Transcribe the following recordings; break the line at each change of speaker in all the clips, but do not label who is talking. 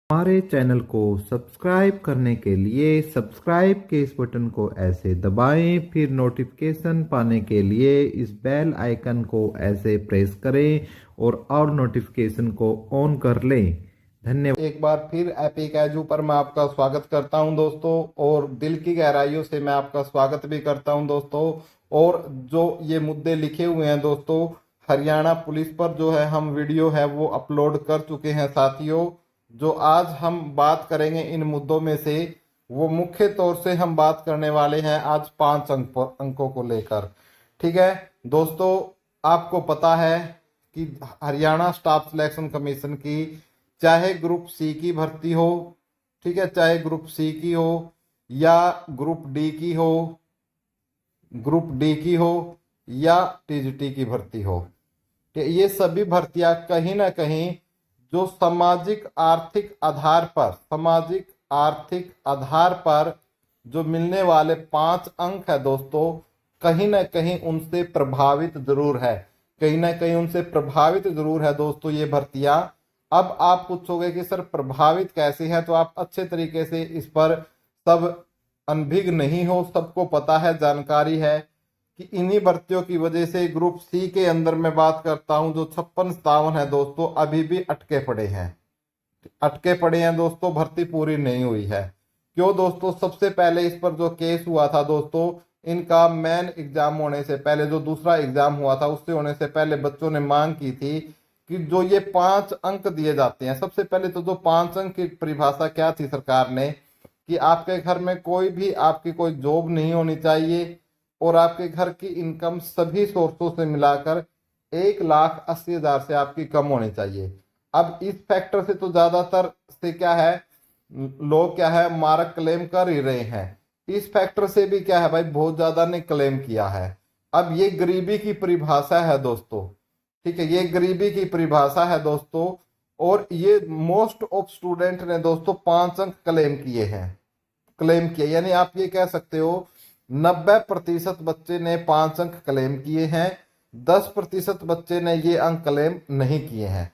हमारे चैनल को सब्सक्राइब करने के लिए सब्सक्राइब के इस बटन को ऐसे दबाएं, फिर नोटिफिकेशन पाने के लिए इस बेल आइकन को ऐसे प्रेस करें और नोटिफिकेशन को ऑन कर लें। धन्यवाद। एक बार फिर एपिक एजू पर मैं आपका स्वागत करता हूं दोस्तों, और दिल की गहराइयों से मैं आपका स्वागत भी करता हूं दोस्तों। और जो ये मुद्दे लिखे हुए हैं दोस्तों, हरियाणा पुलिस पर जो है हम वीडियो है वो अपलोड कर चुके हैं साथियों। जो आज हम बात करेंगे इन मुद्दों में से, वो मुख्य तौर से हम बात करने वाले हैं आज 5 अंकों को लेकर। ठीक है दोस्तों, आपको पता है कि हरियाणा स्टाफ सिलेक्शन कमीशन की चाहे ग्रुप सी की भर्ती हो, ठीक है, चाहे ग्रुप सी की हो या ग्रुप डी की हो, या टीजीटी की भर्ती हो, ये सभी भर्तियां कहीं ना कहीं जो सामाजिक आर्थिक आधार पर जो मिलने वाले 5 अंक है दोस्तों, कहीं ना कहीं उनसे प्रभावित जरूर है, दोस्तों ये भर्तियां। अब आप पूछोगे कि सर प्रभावित कैसे है, तो आप अच्छे तरीके से इस पर सब अनभिज्ञ नहीं हो, सबको पता है, जानकारी है कि इन्हीं भर्तियों की वजह से ग्रुप सी के अंदर मैं बात करता हूं, जो 56-57 है दोस्तों, अभी भी अटके पड़े हैं दोस्तों, भर्ती पूरी नहीं हुई है। क्यों दोस्तों? सबसे पहले इस पर जो केस हुआ था दोस्तों, इनका मेन एग्जाम होने से पहले, जो दूसरा एग्जाम हुआ था उससे होने से पहले बच्चों ने मांग की थी कि जो ये 5 अंक दिए जाते हैं, सबसे पहले तो जो 5 अंक की परिभाषा क्या थी सरकार ने, कि आपके घर में आपकी कोई जॉब नहीं होनी चाहिए और आपके घर की इनकम सभी सोर्सों से मिलाकर 1,80,000 से आपकी कम होनी चाहिए। अब इस फैक्टर से तो ज्यादातर से क्या है, लोग क्या है मार्क क्लेम कर ही रहे हैं। इस फैक्टर से भी क्या है भाई, बहुत ज्यादा ने क्लेम किया है। अब ये गरीबी की परिभाषा है दोस्तों, ठीक है, ये गरीबी की परिभाषा है दोस्तों। और ये मोस्ट ऑफ स्टूडेंट ने दोस्तों 5 अंक क्लेम किए, यानी आप ये कह सकते हो 90% बच्चे ने 5 अंक क्लेम किए हैं, 10% बच्चे ने ये अंक क्लेम नहीं किए हैं।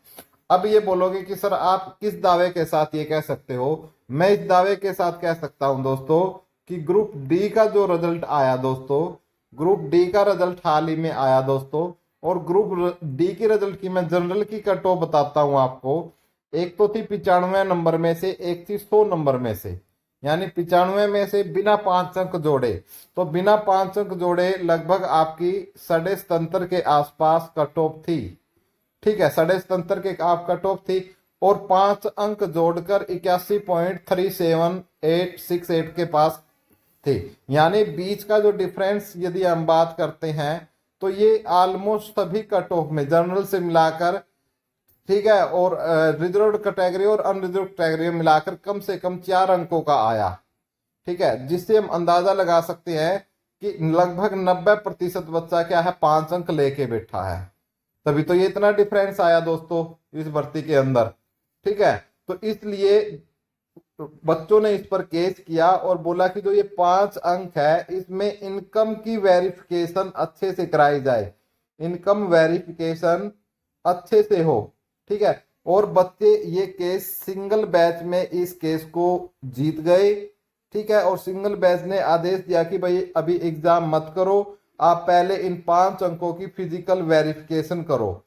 अब ये बोलोगे कि सर आप किस दावे के साथ ये कह सकते हो? मैं इस दावे के साथ कह सकता हूं दोस्तों कि ग्रुप डी का जो रिजल्ट आया दोस्तों, ग्रुप डी का रिजल्ट हाल ही में आया दोस्तों, और ग्रुप डी की रिजल्ट की मैं जनरल की कट ऑफ बताता हूं आपको। एक तो थी 95 नंबर में से, एक थी 100 नंबर में से, यानी 95 में से बिना 5 अंक जोड़े, तो बिना 5 अंक जोड़े लगभग आपकी 77.5 के आसपास कट ऑफ थी। ठीक है, 77.5 के आप कट ऑफ थी, और 5 अंक जोड़कर 81.37868 के पास थे। यानी बीच का जो डिफरेंस यदि हम बात करते हैं, तो ये ऑलमोस्ट सभी कट ऑफ में जनरल से मिलाकर, ठीक है, और रिजर्व कैटेगरी और अनरिजर्व कैटेगरी मिलाकर कम से कम 4 अंकों का आया। ठीक है, जिससे हम अंदाजा लगा सकते हैं कि लगभग 90% बच्चा क्या है 5 अंक लेके बैठा है, तभी तो ये इतना डिफरेंस आया दोस्तों इस भर्ती के अंदर। ठीक है, तो इसलिए बच्चों ने इस पर केस किया और बोला कि जो ये 5 अंक है, इसमें इनकम की वेरिफिकेशन अच्छे से कराई जाए, इनकम वेरिफिकेशन अच्छे से हो। ठीक है, और बच्चे ये केस सिंगल बैच में इस केस को जीत गए। ठीक है, और सिंगल बैच ने आदेश दिया कि भाई अभी एग्जाम मत करो, आप पहले इन 5 अंकों की फिजिकल वेरिफिकेशन करो।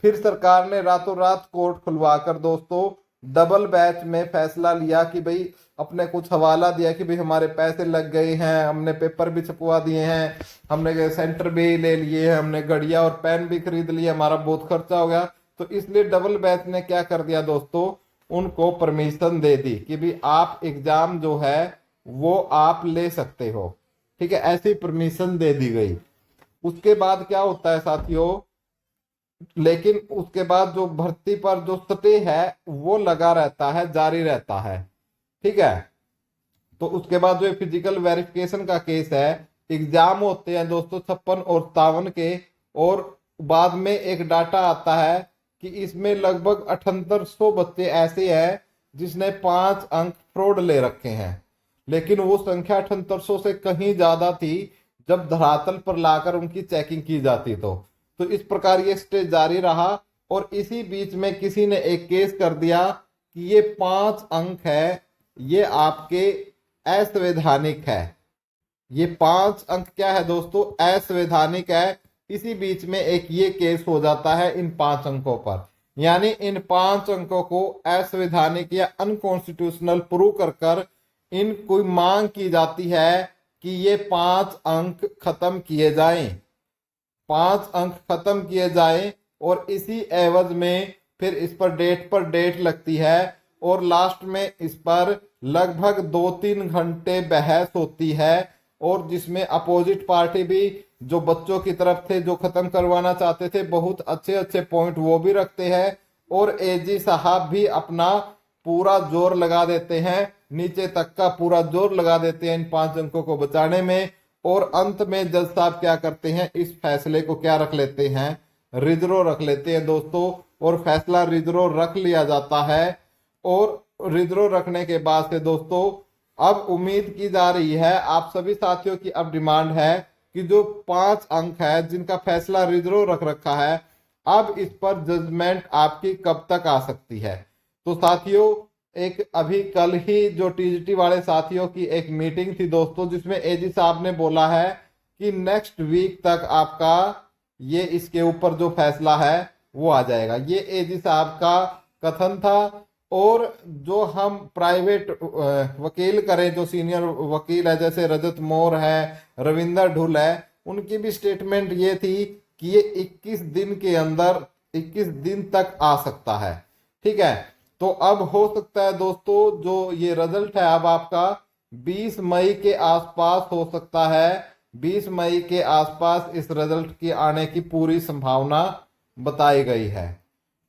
फिर सरकार ने रातों रात कोर्ट खुलवाकर दोस्तों डबल बैच में फैसला लिया कि भाई, अपने कुछ हवाला दिया कि भाई हमारे पैसे लग गए हैं, हमने पेपर भी छपवा दिए हैं, हमने सेंटर भी ले लिए हैं, हमने घड़िया और पेन भी खरीद लिए, हमारा बहुत खर्चा हो गया। तो इसलिए डबल बैच ने क्या कर दिया दोस्तों, उनको परमिशन दे दी कि भाई आप एग्जाम जो है वो आप ले सकते हो। ठीक है, ऐसी परमिशन दे दी गई। उसके बाद क्या होता है साथियों, लेकिन उसके बाद जो भर्ती पर जो स्टे है वो लगा रहता है, जारी रहता है। ठीक है, तो उसके बाद जो फिजिकल वेरिफिकेशन का केस है, एग्जाम होते हैं दोस्तों 56 और 57 के, और बाद में एक डाटा आता है कि इसमें लगभग 7800 बच्चे ऐसे हैं जिसने 5 अंक फ्रॉड ले रखे हैं। लेकिन वो संख्या 7800 से कहीं ज्यादा थी जब धरातल पर लाकर उनकी चेकिंग की जाती। तो इस प्रकार ये स्टे जारी रहा, और इसी बीच में किसी ने एक केस कर दिया कि ये 5 अंक है, ये आपके असंवैधानिक है। ये 5 अंक क्या है दोस्तों, असंवैधानिक है। इसी बीच में एक ये केस हो जाता है इन 5 अंकों पर, यानी इन 5 अंकों को असंवैधानिक या अनकॉन्स्टिट्यूशनल प्रूव कर कर इन कोई मांग की जाती है कि ये 5 अंक खत्म किए जाएं, 5 अंक खत्म किए जाएं। और इसी एवज में फिर इस पर डेट लगती है और लास्ट में इस पर लगभग 2-3 घंटे बहस होती है, और जिसमें अपोजिट पार्टी भी, जो बच्चों की तरफ थे जो खत्म करवाना चाहते थे, बहुत अच्छे अच्छे पॉइंट वो भी रखते हैं, और एजी साहब भी अपना पूरा जोर लगा देते हैं, नीचे तक का पूरा जोर लगा देते हैं इन 5 अंकों को बचाने में। और अंत में जज साहब क्या करते हैं, इस फैसले को क्या रख लेते हैं, रिजर्व रख लेते हैं दोस्तों, और फैसला रिजर्व रख लिया जाता है। और रिजर्व रखने के बाद से दोस्तों अब उम्मीद की जा रही है, आप सभी साथियों की अब डिमांड है कि जो 5 अंक है जिनका फैसला रिजर्व रख रखा है, अब इस पर जजमेंट आपकी कब तक आ सकती है। तो साथियों एक अभी कल ही जो टीजीटी वाले साथियों की एक मीटिंग थी दोस्तों, जिसमें एजी साहब ने बोला है कि नेक्स्ट वीक तक आपका ये इसके ऊपर जो फैसला है वो आ जाएगा। ये एजी साहब का कथन था। और जो हम प्राइवेट वकील करें, जो सीनियर वकील है जैसे रजत मोर है, रविंदर ढुल है, उनकी भी स्टेटमेंट ये थी कि ये 21 दिन के अंदर 21 दिन तक आ सकता है। ठीक है, तो अब हो सकता है दोस्तों जो ये रिजल्ट है अब आपका 20 मई के आसपास हो सकता है। 20 मई के आसपास इस रिजल्ट के आने की पूरी संभावना बताई गई है।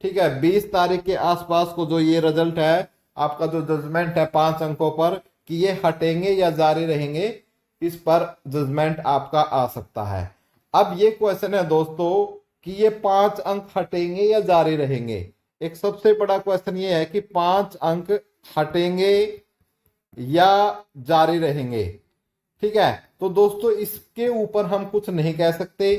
ठीक है, 20 तारीख के आसपास को जो ये रिजल्ट है आपका, जो जजमेंट है 5 अंकों पर कि ये हटेंगे या जारी रहेंगे, इस पर जजमेंट आपका आ सकता है। अब ये क्वेश्चन है दोस्तों कि ये 5 अंक हटेंगे या जारी रहेंगे। एक सबसे बड़ा क्वेश्चन ये है कि 5 अंक हटेंगे या जारी रहेंगे। ठीक है, तो दोस्तों इसके ऊपर हम कुछ नहीं कह सकते।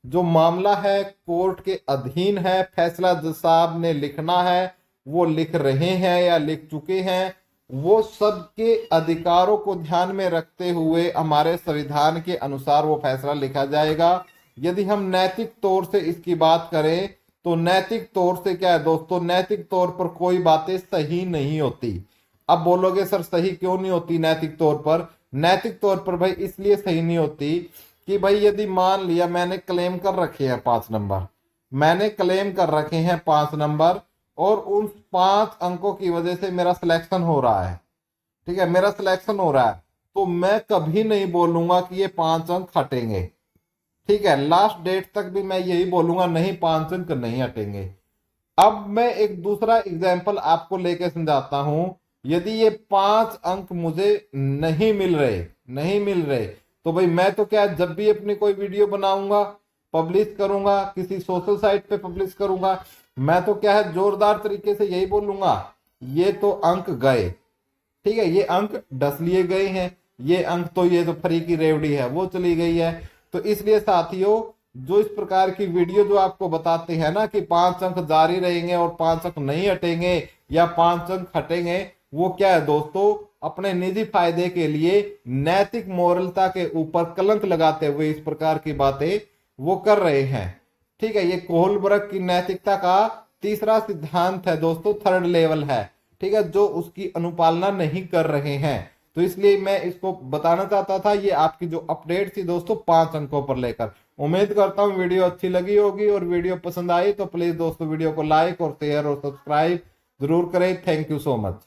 जो मामला है कोर्ट के अधीन है, फैसला जज साहब ने लिखना है, वो लिख रहे हैं या लिख चुके हैं, वो सबके अधिकारों को ध्यान में रखते हुए हमारे संविधान के अनुसार वो फैसला लिखा जाएगा। यदि हम नैतिक तौर से इसकी बात करें तो नैतिक तौर से क्या है दोस्तों, नैतिक तौर पर कोई बातें सही नहीं होती। अब बोलोगे सर सही क्यों नहीं होती नैतिक तौर पर? नैतिक तौर पर भाई इसलिए सही नहीं होती कि भाई यदि मान लिया मैंने क्लेम कर रखे हैं 5 नंबर, मैंने क्लेम कर रखे हैं 5 नंबर, और उन 5 अंकों की वजह से मेरा सिलेक्शन हो रहा है। ठीक है, मेरा सिलेक्शन हो रहा है, तो मैं कभी नहीं बोलूंगा कि ये 5 अंक हटेंगे। ठीक है, लास्ट डेट तक भी मैं यही बोलूंगा नहीं 5 अंक नहीं हटेंगे। अब मैं एक दूसरा एग्जाम्पल आपको लेके समझाता हूं। यदि ये 5 अंक मुझे नहीं मिल रहे तो भाई मैं तो क्या, जब भी अपनी कोई वीडियो बनाऊंगा, पब्लिश करूंगा, किसी सोशल साइट पे पब्लिश करूंगा, मैं तो क्या है जोरदार तरीके से यही बोलूंगा, ये तो अंक गए। ठीक है, ये अंक डस लिए गए हैं, ये अंक तो ये तो फ्री की रेवड़ी है वो चली गई है। तो इसलिए साथियों जो इस प्रकार की वीडियो जो आपको बताते हैं ना कि 5 अंक जारी रहेंगे और 5 अंक नहीं हटेंगे या 5 अंक हटेंगे, वो क्या है दोस्तों, अपने निजी फायदे के लिए नैतिक मोरलता के ऊपर कलंक लगाते हुए इस प्रकार की बातें वो कर रहे हैं। ठीक है, ये कोहलबर्ग की नैतिकता का तीसरा सिद्धांत है दोस्तों, 3rd लेवल है। ठीक है, जो उसकी अनुपालना नहीं कर रहे हैं। तो इसलिए मैं इसको बताना चाहता था, ये आपकी जो अपडेट थी दोस्तों 5 अंकों पर लेकर। उम्मीद करता हूँ वीडियो अच्छी लगी होगी, और वीडियो पसंद आई तो प्लीज दोस्तों वीडियो को लाइक और शेयर और सब्सक्राइब जरूर करें। Thank you so much.